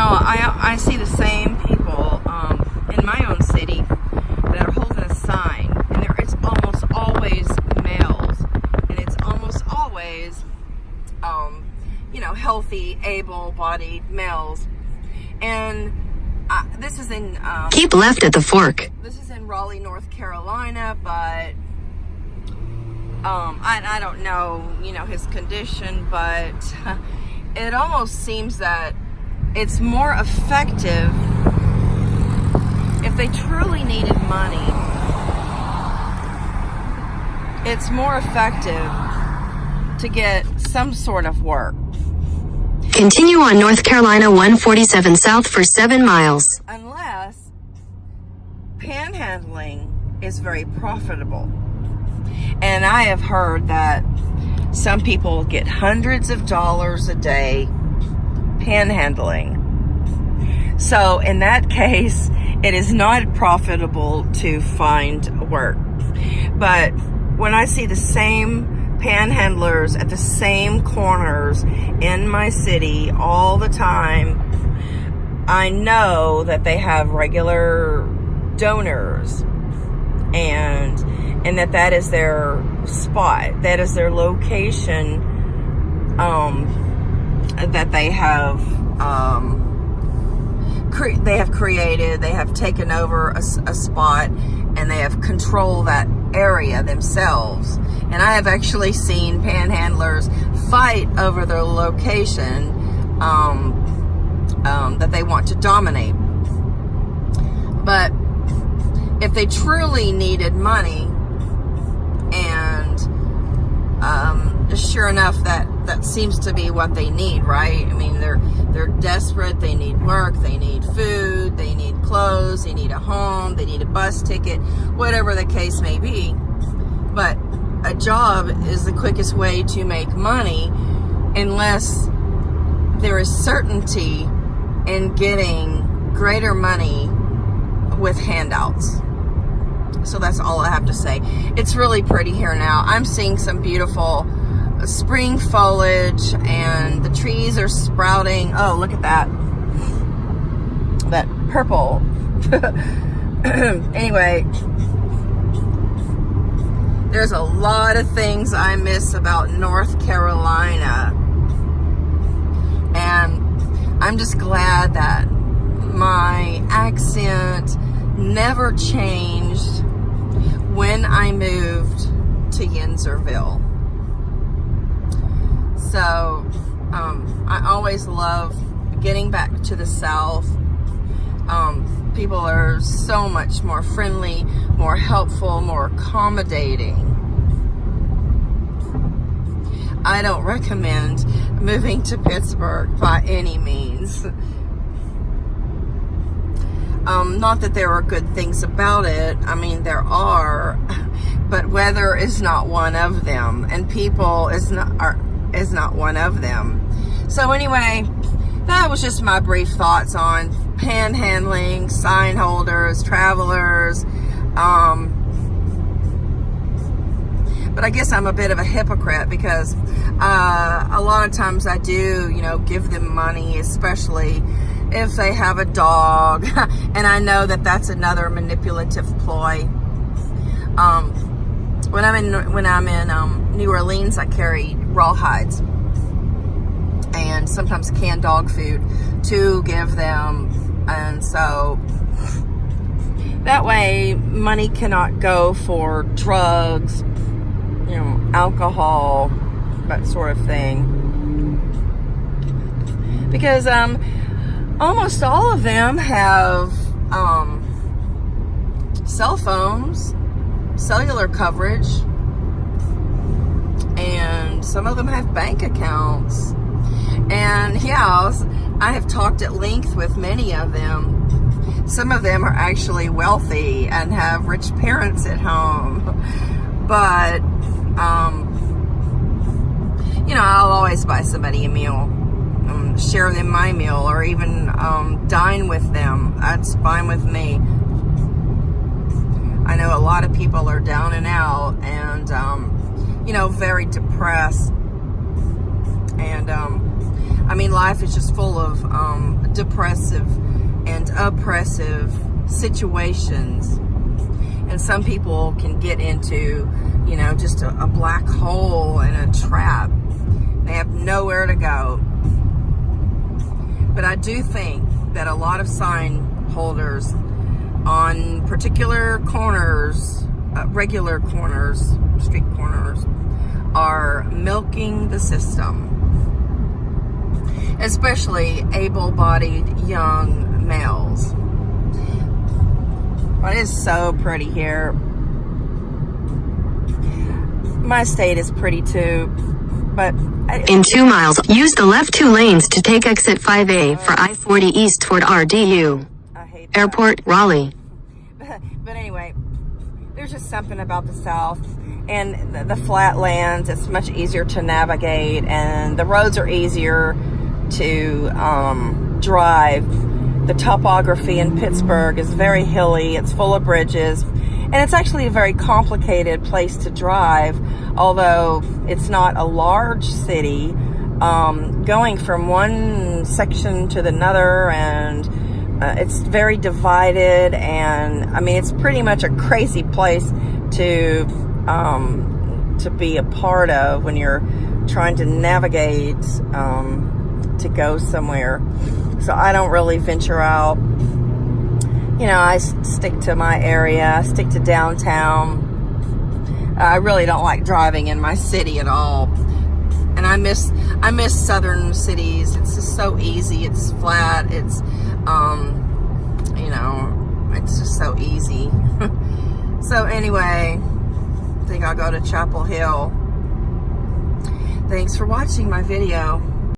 I see the same people in my own city that are holding a sign, and it's almost always males, and it's almost always, healthy, able-bodied males. And this is in... keep left at the fork. This is in Raleigh, North Carolina, but I don't know, his condition, but it almost seems that it's more effective if they truly needed money. It's more effective to get some sort of work. Continue on North Carolina 147 south for 7 miles. Unless panhandling is very profitable. And I have heard that some people get hundreds of dollars a day panhandling. So in that case, it is not profitable to find work. But when I see the same panhandlers at the same corners in my city all the time, I know that they have regular donors, and that is their spot, that is their location, that they have created. They have taken over a spot, and they have controlled that area themselves. And I have actually seen panhandlers fight over their location that they want to dominate. But if they truly needed money, and sure enough, that seems to be what they need, right? I mean, they're desperate. They need work. They need food. They need clothes. They need a home. They need a bus ticket, whatever the case may be. But a job is the quickest way to make money, unless there is certainty in getting greater money with handouts. So that's all I have to say. It's really pretty here now. I'm seeing some beautiful spring foliage, and the trees are sprouting. Oh, look at that. That purple. Anyway, there's a lot of things I miss about North Carolina. And I'm just glad that my accent never changed when I moved to Yinzerville. So I always love getting back to the South. People are so much more friendly, more helpful, more accommodating. I don't recommend moving to Pittsburgh by any means. Not that there are good things about it. I mean, there are, but weather is not one of them, and people is not one of them. So anyway, that was just my brief thoughts on panhandling, sign holders, travelers. But I guess I'm a bit of a hypocrite, because a lot of times I do, give them money, especially if they have a dog, and I know that that's another manipulative ploy. When I'm in New Orleans, I carry rawhides and sometimes canned dog food to give them, and so that way money cannot go for drugs, alcohol, that sort of thing, because almost all of them have cell phones, cellular coverage, and some of them have bank accounts. And yeah, I have talked at length with many of them. Some of them are actually wealthy and have rich parents at home. But, I'll always buy somebody a meal, share them my meal, or even dine with them. That's fine with me. I know a lot of people are down and out, and very depressed, and I mean, life is just full of depressive and oppressive situations. And some people can get into, you know, just a black hole and a trap. They have nowhere to go. But I do think that a lot of sign holders on particular corners, regular corners, street corners, are milking the system. Especially able-bodied young males. But it is so pretty here. My state is pretty too, but... In 2 miles, use the left 2 lanes to take exit 5A for I-40 east toward RDU. I hate that. Airport, Raleigh. But anyway, there's just something about the South and the flatlands. It's much easier to navigate, and the roads are easier to drive. The topography in Pittsburgh is very hilly. It's full of bridges, and it's actually a very complicated place to drive, although it's not a large city. Going from one section to another, and it's very divided, and I mean, it's pretty much a crazy place to be a part of when you're trying to navigate to go somewhere. So I don't really venture out. You know, I stick to my area, I stick to downtown. I really don't like driving in my city at all. And I miss southern cities. It's just so easy. It's flat. It's, you know, it's just so easy. So anyway, I think I'll go to Chapel Hill. Thanks for watching my video.